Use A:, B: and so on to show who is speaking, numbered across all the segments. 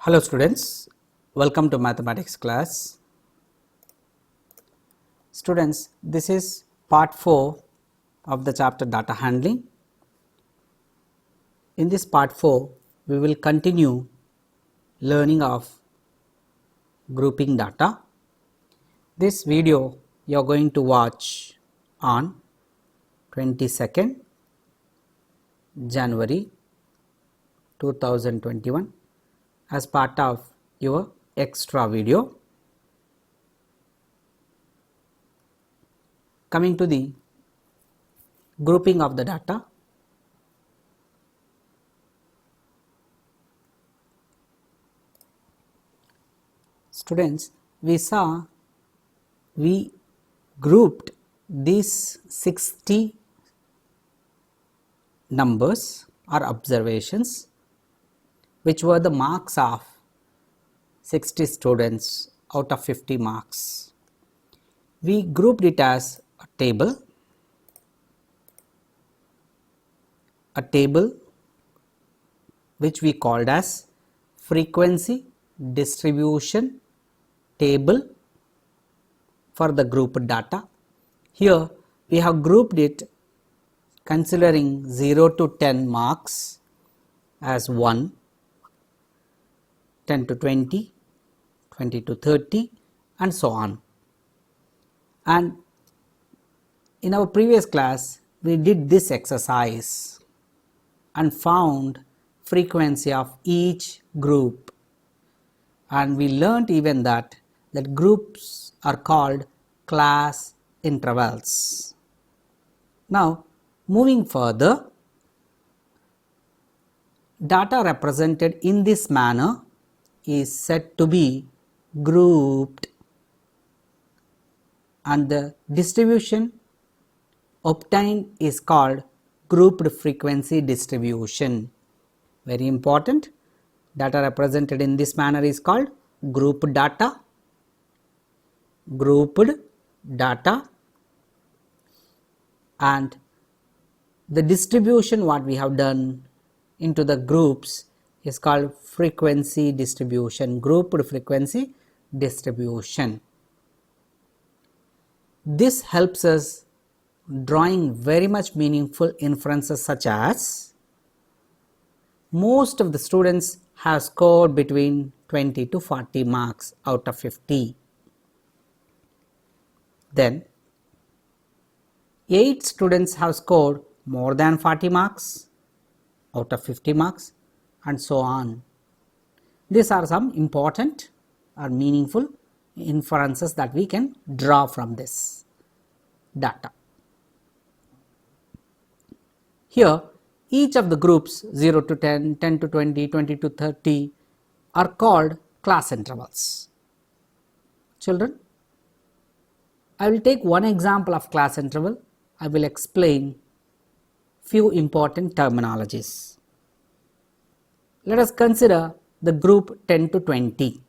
A: Hello students, welcome to mathematics class. Students, this is part 4 of the chapter data handling. In this part 4, we will continue learning of grouping data. This video you are going to watch on 22nd January 2021 as part of your extra video. Coming to the grouping of the data, students, we grouped these 60 numbers or observations which were the marks of 60 students out of 50 marks. We grouped it as a table which we called as frequency distribution table for the grouped data. Here we have grouped it considering 0 to 10 marks as 1, 10 to 20, 20 to 30 and so on. And in our previous class we did this exercise and found frequency of each group, and we learnt even that groups are called class intervals. Now moving further, data represented in this manner is said to be grouped, and the distribution obtained is called grouped frequency distribution. Very important, data represented in this manner is called grouped data, and the distribution what we have done into the groups is called frequency distribution, grouped frequency distribution. This helps us drawing very much meaningful inferences such as most of the students have scored between 20 to 40 marks out of 50. Then 8 students have scored more than 40 marks out of 50 marks and so on. These are some important or meaningful inferences that we can draw from this data. Here each of the groups 0 to 10, 10 to 20, 20 to 30 are called class intervals. Children, I will take one example of class interval. I will explain few important terminologies. Let us consider the group 10 to 20.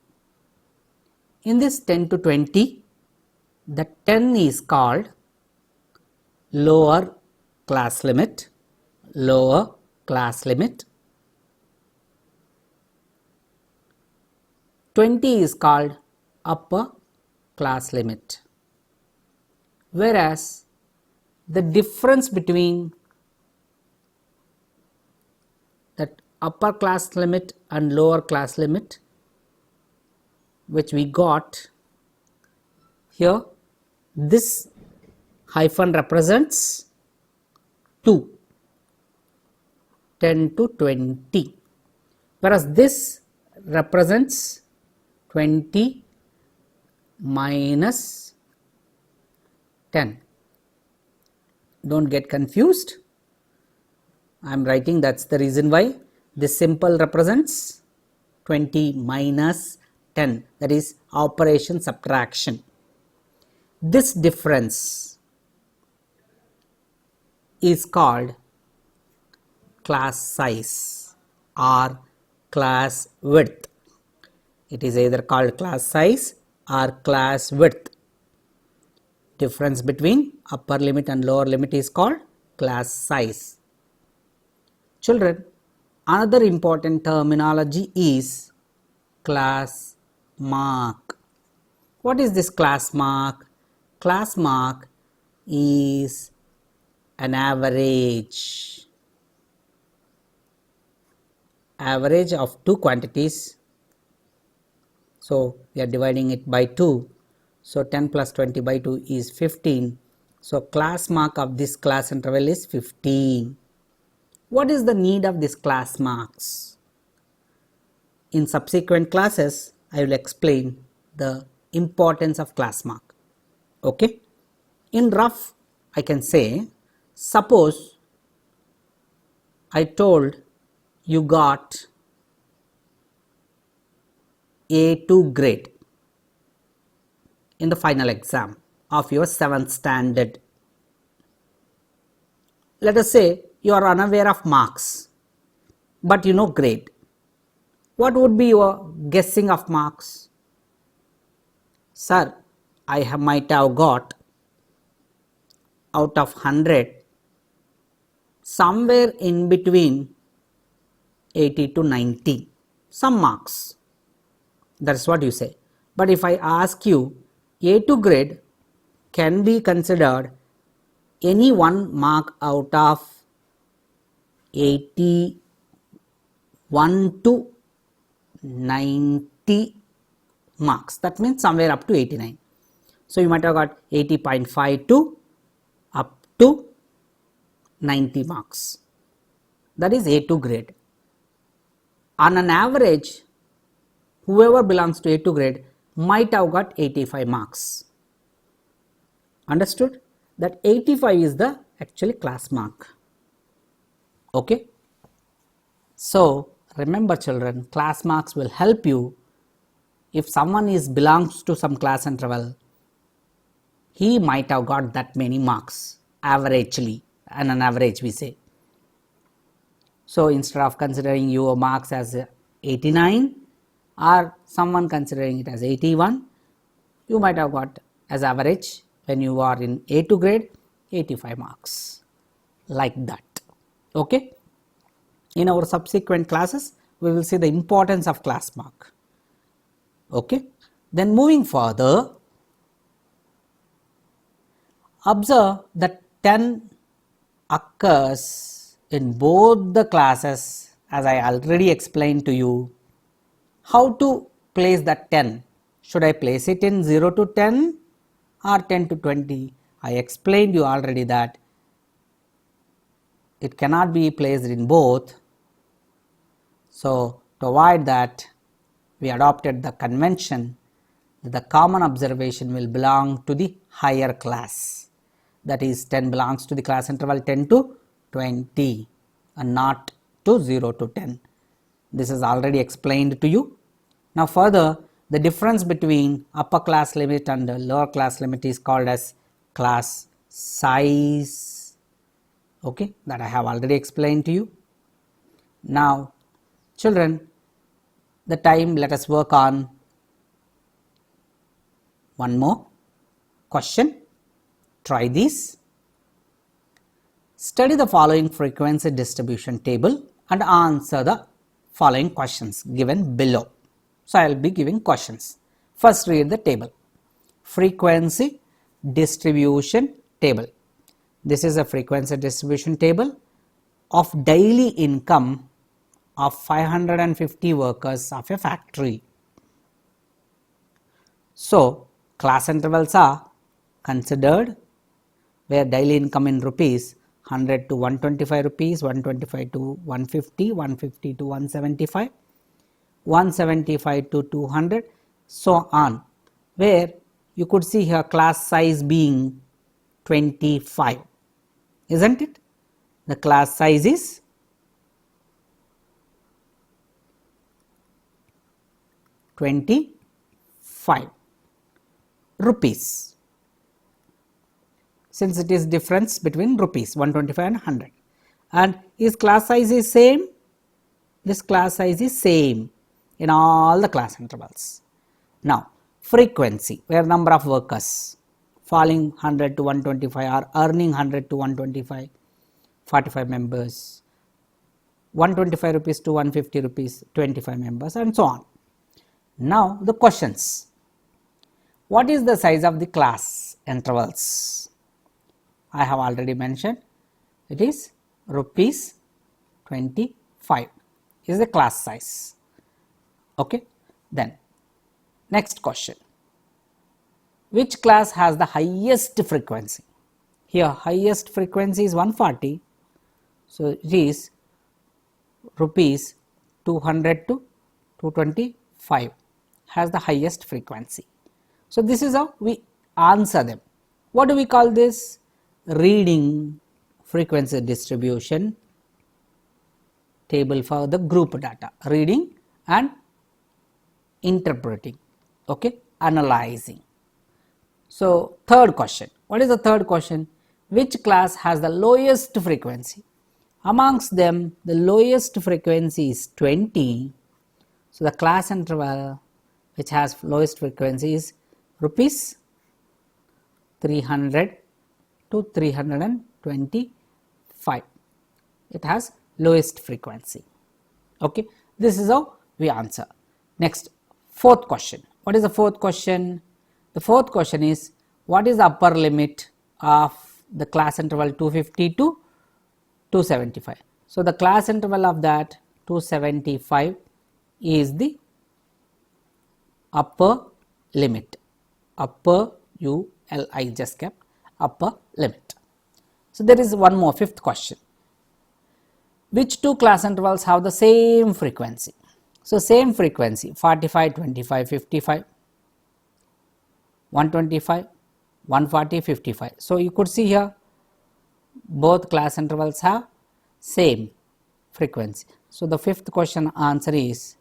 A: In this 10 to 20, the 10 is called lower class limit, 20 is called upper class limit, whereas the difference between that upper class limit and lower class limit which we got here, this hyphen represents 2, 10 to 20, whereas this represents 20 minus 10. Don't get confused. I am writing, that's the reason why this symbol represents 20 minus 10, that is operation subtraction. This difference is called class size or class width. It is either called class size or class width. Difference between upper limit and lower limit is called class size. Children, another important terminology is class mark. What is this class mark? Class mark is an average of two quantities. So we are dividing it by 2. So 10 plus 20 by 2 is 15. So class mark of this class interval is 15. What is the need of this class marks? In subsequent classes, I will explain the importance of class mark. Okay? In rough, I can say, suppose I told you got A2 grade in the final exam of your 7th standard. Let us say you are unaware of marks, but you know grade. What would be your guessing of marks? Sir, I might have got out of 100 somewhere in between 80 to 90, some marks. That is what you say. But if I ask you, A2 grade can be considered any one mark out of 81 to 90 marks. That means somewhere up to 89. So you might have got 80.5 to up to 90 marks. That is A2 grade. On an average, whoever belongs to A2 grade might have got 85 marks. Understood? That 85 is the actually class mark. Okay? So remember children, class marks will help you. If someone belongs to some class interval, he might have got that many marks averagely, and an average we say. So instead of considering your marks as 89 or someone considering it as 81, you might have got as average when you are in A2 grade 85 marks, like that. Okay? In our subsequent classes, we will see the importance of class mark. Okay? Then moving further, observe that 10 occurs in both the classes, as I already explained to you. How to place that 10? Should I place it in 0 to 10 or 10 to 20? I explained you already that it cannot be placed in both. So to avoid that, we adopted the convention that the common observation will belong to the higher class. That is, 10 belongs to the class interval 10 to 20 and not to 0 to 10. This is already explained to you. Now further, the difference between upper class limit and lower class limit is called as class size. Okay, that I have already explained to you. Now children, the time, let us work on one more question. Try this. Study the following frequency distribution table and answer the following questions given below. So I will be giving questions. First read the table. Frequency distribution table. This is a frequency distribution table of daily income of 550 workers of a factory. So class intervals are considered where daily income in rupees 100 to 125 rupees, 125 to 150, 150 to 175, 175 to 200, so on, where you could see here class size being 25, isn't it? The class size is 25 rupees, since it is difference between rupees 125 and 100. And is class size is same? This class size is same in all the class intervals. Now frequency, where number of workers falling 100 to 125 or earning 100 to 125, 45 members, 125 rupees to 150 rupees, 25 members, and so on. Now the questions. What is the size of the class intervals? I have already mentioned it is rupees 25 is the class size. Okay. Then next question. Which class has the highest frequency? Here highest frequency is 140. So it is rupees 200 to 225 has the highest frequency. So this is how we answer them. What do we call this? Reading frequency distribution table for the group data. Reading and interpreting, okay, analyzing. So third question. What is the third question? Which class has the lowest frequency? Amongst them, the lowest frequency is 20. So the class interval which has lowest frequency is rupees 300 to 325. It has lowest frequency. Okay, this is how we answer. Next, fourth question. What is the fourth question? The fourth question is, what is the upper limit of the class interval 250 to 275? So the class interval of that 275 is the upper limit. Upper I just kept upper limit. So there is one more, fifth question. Which two class intervals have the same frequency? So same frequency 45, 25, 55, 125, 140, 55. So you could see here both class intervals have same frequency. So the fifth question answer is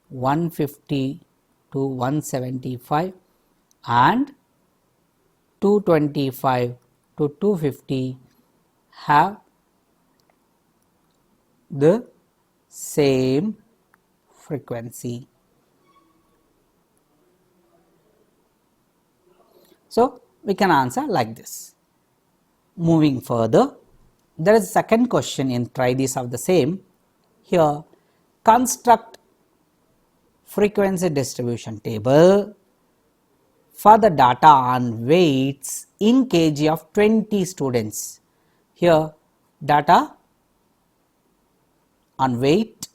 A: 150 to 175 and 225 to 250 have the same frequency. So we can answer like this. Moving further, there is a second question in try these of the same. Here, construct frequency distribution table for the data on weights in kg of 20 students. Here data on weight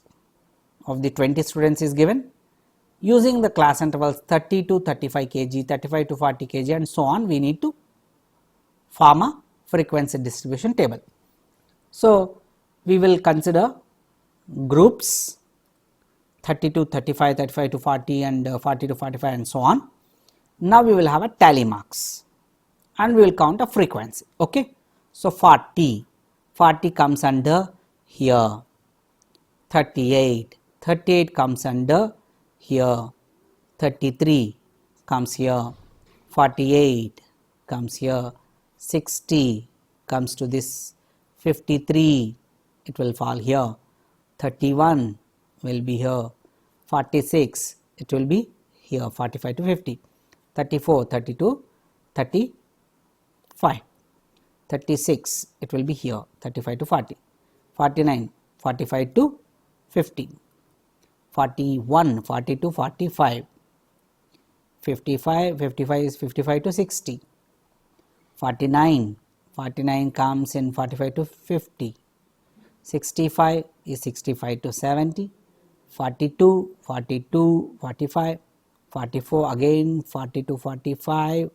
A: of the 20 students is given using the class intervals 30 to 35 kg, 35 to 40 kg and so on. We need to form a frequency distribution table. So we will consider groups 30 to 35, 35 to 40 and 40 to 45 and so on. Now we will have a tally marks and we will count a frequency. Okay. So 40 comes under here, 38 comes under here, 33 comes here, 48 comes here, 60 comes to this, 53 it will fall here, 31 will be here, 46 it will be here, 45 to 50, 34, 32, 35, 36 it will be here, 35 to 40, 49, 45 to 50, 41, 40 to 45, 55 is 55 to 60, 49 comes in 45 to 50, 65 is 65 to 70, 42, 45, 44 again 40 to 45,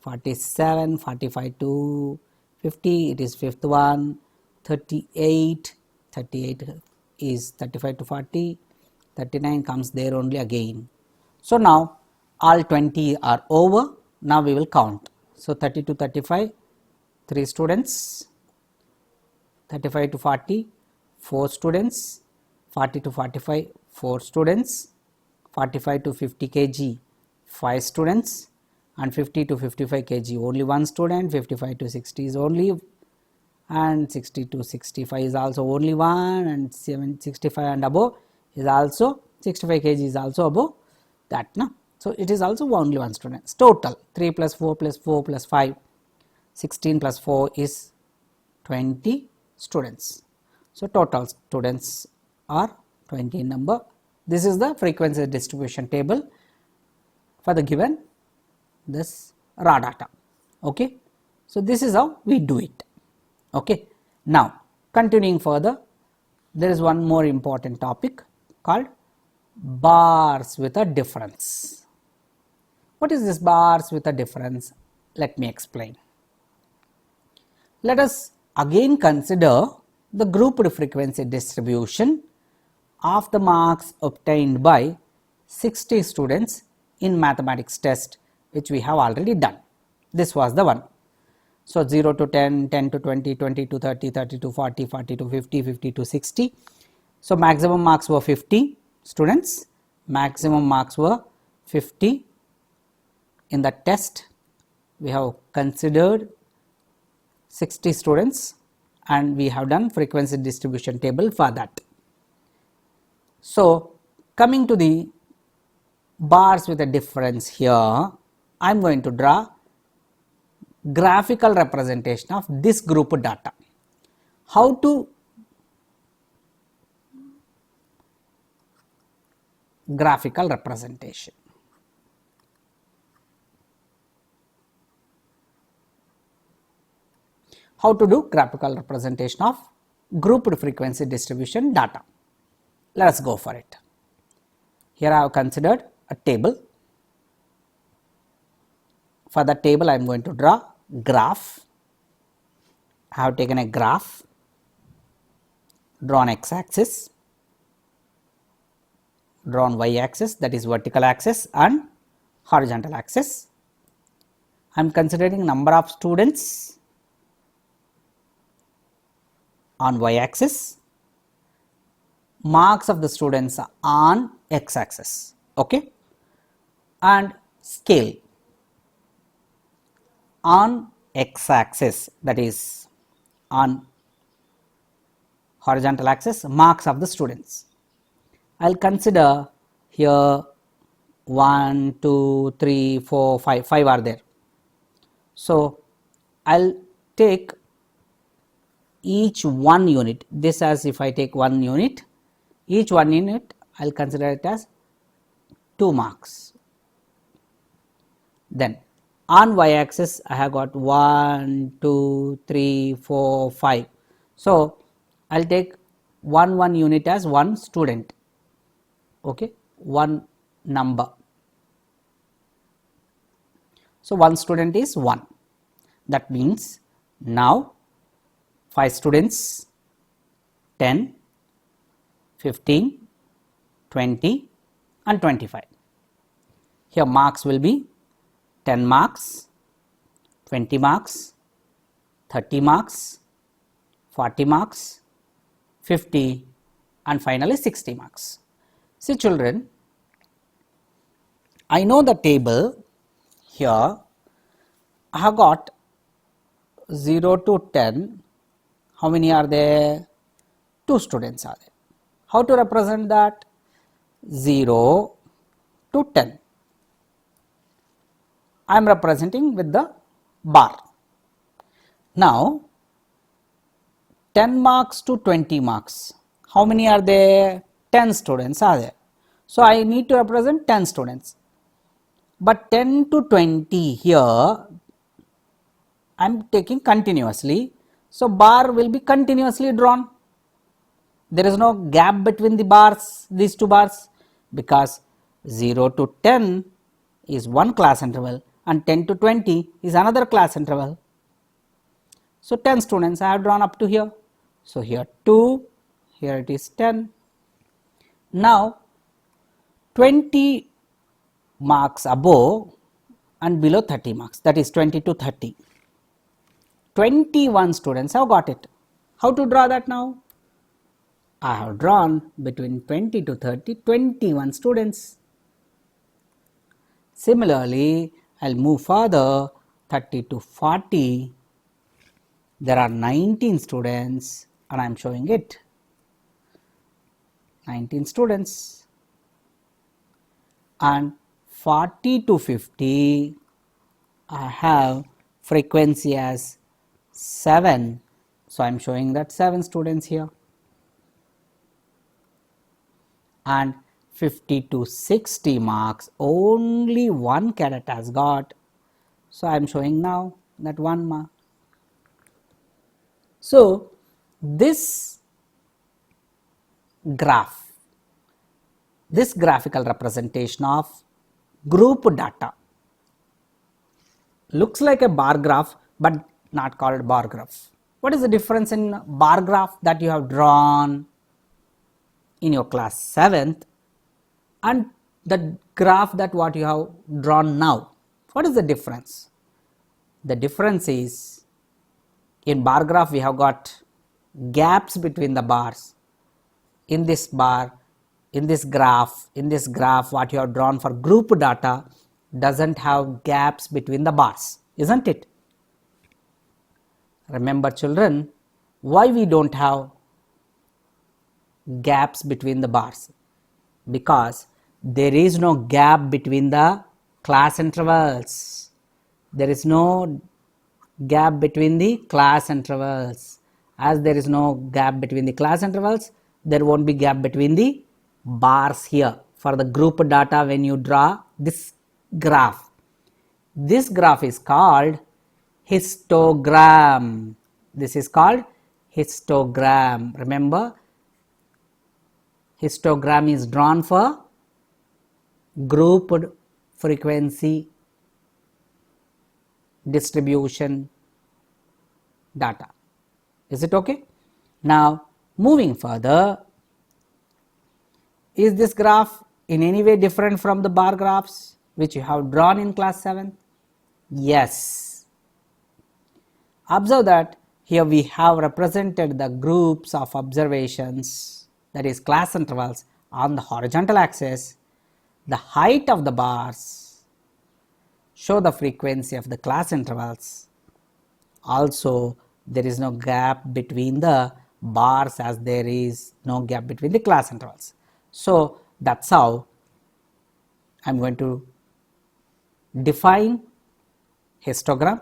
A: 47, 45 to 50, it is fifth one, 38 is 35 to 40, 39 comes there only again. So now all 20 are over. Now we will count. So 30 to 35, 3 students, 35 to 40, 4 students, 40 to 45, 4 students, 45 to 50 kg, 5 students and 50 to 55 kg only 1 student, 55 to 60 is only, and 60 to 65 is also only 1, and 65 and above is also 65 kg is also above that. No? So it is also only 1 student. Total 3 plus 4 plus 4 plus 5, 16 plus 4 is 20 students. So total students are 20 in number. This is the frequency distribution table for the given this raw data. Okay. So, this is how we do it. Okay. Now, continuing further, there is one more important topic called bars with a difference. What is this bars with a difference? Let me explain. Let us again consider the grouped frequency distribution of the marks obtained by 60 students in mathematics test, which we have already done. This was the one. So, 0 to 10, 10 to 20, 20 to 30, 30 to 40, 40 to 50, 50 to 60. So, maximum marks were 50 students, maximum marks were 50 in the test. We have considered 60 students and we have done frequency distribution table for that. So, coming to the bars with a difference here, I am going to draw graphical representation of this group data. How to graphical representation? How to do graphical representation of grouped frequency distribution data? Let us go for it. Here I have considered a table. For the table I am going to draw graph. I have taken a graph, drawn x axis, drawn y axis, that is vertical axis, and horizontal axis. I am considering number of students on y axis, marks of the students on x axis, okay, and scale on x axis, that is on horizontal axis, marks of the students. I will consider here 1, 2, 3, 4, 5, 5 are there. So, I will take each one unit, this as if I take one unit, each one unit I will consider it as 2 marks. Then on y axis I have got 1, 2, 3, 4, 5. So, I will take one unit as one student, okay, one number. So, one student is 1. That means now 5 students, 10, 15, 20 and 25. Here marks will be 10 marks, 20 marks, 30 marks, 40 marks, 50 and finally 60 marks. See children, I know the table here. I have got 0 to 10, how many are there? 2 students are there. How to represent that? 0 to 10. I am representing with the bar. Now, 10 marks to 20 marks, how many are there? 10 students are there. So, I need to represent 10 students, but 10 to 20 here I am taking continuously. So, bar will be continuously drawn. There is no gap between the bars, these two bars, because 0 to 10 is one class interval and 10 to 20 is another class interval. So, 10 students I have drawn up to here. So, here 2, here it is 10. Now, 20 marks above and below 30 marks, that is 20 to 30. 21 students have got it. How to draw that now? I have drawn between 20 to 30, 21 students. Similarly, I will move further 30 to 40. There are 19 students and I am showing it. 19 students. And 40 to 50, I have frequency as 7. So, I am showing that 7 students here. And 50 to 60 marks, only one cadet has got. So, I am showing now that 1 mark. So, this graph, this graphical representation of group data looks like a bar graph, but not called bar graph. What is the difference in bar graph that you have drawn in your class 7th and the graph that what you have drawn now? What is the difference? The difference is, in bar graph we have got gaps between the bars. In this bar, in this graph what you have drawn for group data doesn't have gaps between the bars, isn't it? Remember children, why we don't have gaps between the bars? Because there is no gap between the class intervals. There is no gap between the class intervals. As there is no gap between the class intervals, there won't be gap between the bars here for the group data when you draw this graph. This graph is called histogram. This is called histogram. Remember, histogram is drawn for grouped frequency distribution data. Is it okay? Now, moving further, is this graph in any way different from the bar graphs which you have drawn in class 7? Yes. Observe that here we have represented the groups of observations, that is class intervals, on the horizontal axis. The height of the bars show the frequency of the class intervals. Also, there is no gap between the bars as there is no gap between the class intervals. So, that is how I am going to define histogram.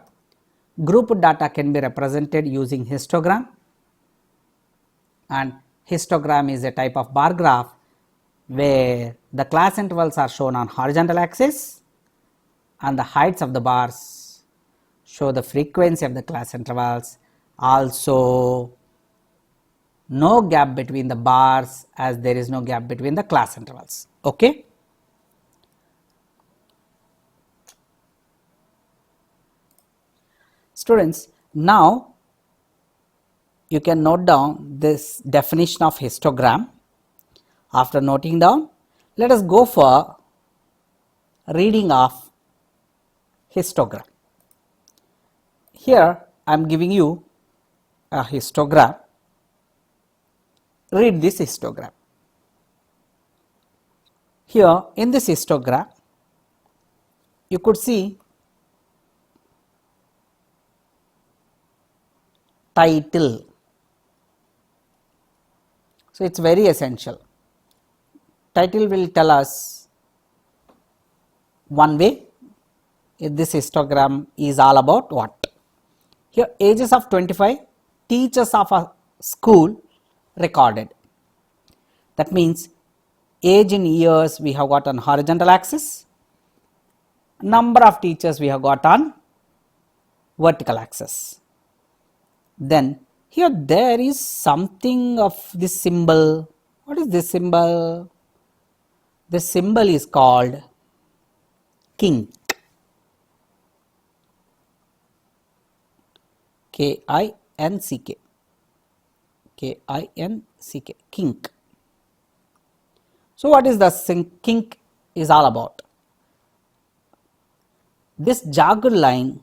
A: Group data can be represented using histogram, and histogram is a type of bar graph where the class intervals are shown on horizontal axis and the heights of the bars show the frequency of the class intervals. Also, no gap between the bars as there is no gap between the class intervals. Okay. Students, now you can note down this definition of histogram. After noting down, let us go for reading of histogram. Here I am giving you a histogram. Read this histogram. Here in this histogram, you could see title. So, it is very essential. Title will tell us one way if this histogram is all about what. Here ages of 25, teachers of a school recorded. That means age in years we have got on horizontal axis, number of teachers we have got on vertical axis. Then here there is something of this symbol. What is this symbol? This symbol is called kink. K-I-N-C-K. K-I-N-C-K. Kink. So, what is the kink is all about? This jagged line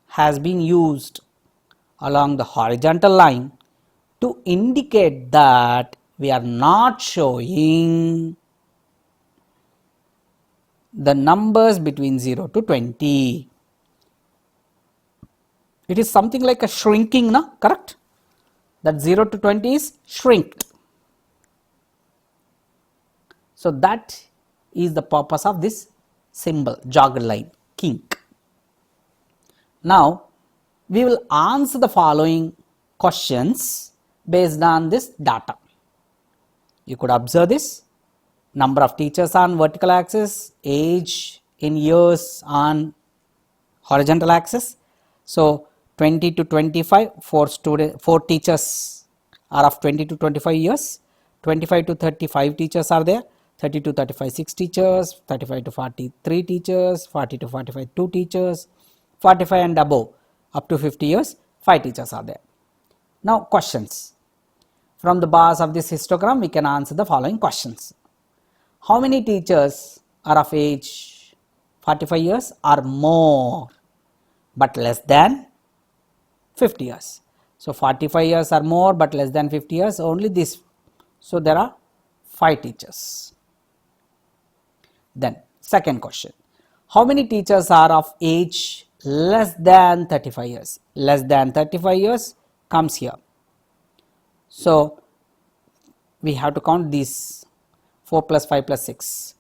A: has been used along the horizontal line to indicate that we are not showing the numbers between 0 to 20. It is something like a shrinking, no? Correct? That 0 to 20 is shrinked. So, that is the purpose of this symbol, jagged line, kink. Now, we will answer the following questions based on this data. You could observe this. number of teachers on vertical axis, age in years on horizontal axis. So 20 to 25, 4 teachers are of 20 to 25 years, 25 to 35 teachers are there, 30 to 35 6 teachers, 35 to 43 teachers, 40 to 45 2 teachers, 45 and above up to 50 years 5 teachers are there. Now questions. From the bars of this histogram we can answer the following questions. How many teachers are of age 45 years or more but less than 50 years? So 45 years or more but less than 50 years, only this. So there are 5 teachers. Then second question, how many teachers are of age less than 35 years? Less than 35 years comes here. So we have to count these 4 plus 5 plus 6,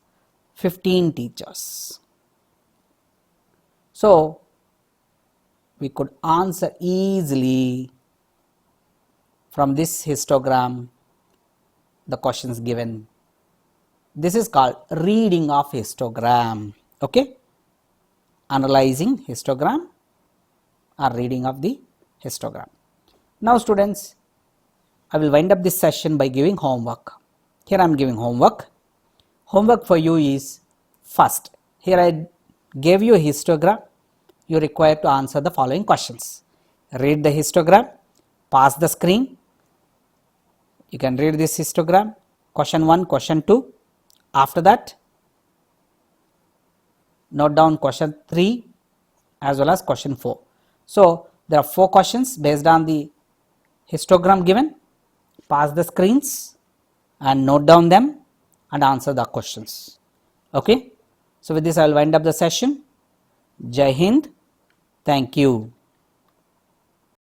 A: 15 teachers. So we could answer easily from this histogram the questions given. This is called reading of histogram. Okay, analyzing histogram or reading of the histogram. Now students, I will wind up this session by giving homework. Here I am giving homework. Homework for you is, first, here I gave you a histogram. You are required to answer the following questions. Read the histogram, pass the screen. You can read this histogram, question 1, question 2. After that, note down question 3 as well as question 4. So there are 4 questions based on the histogram given. Pass the screens and note down them and answer the questions. Okay. So with this I will wind up the session. Jai Hind. Thank you.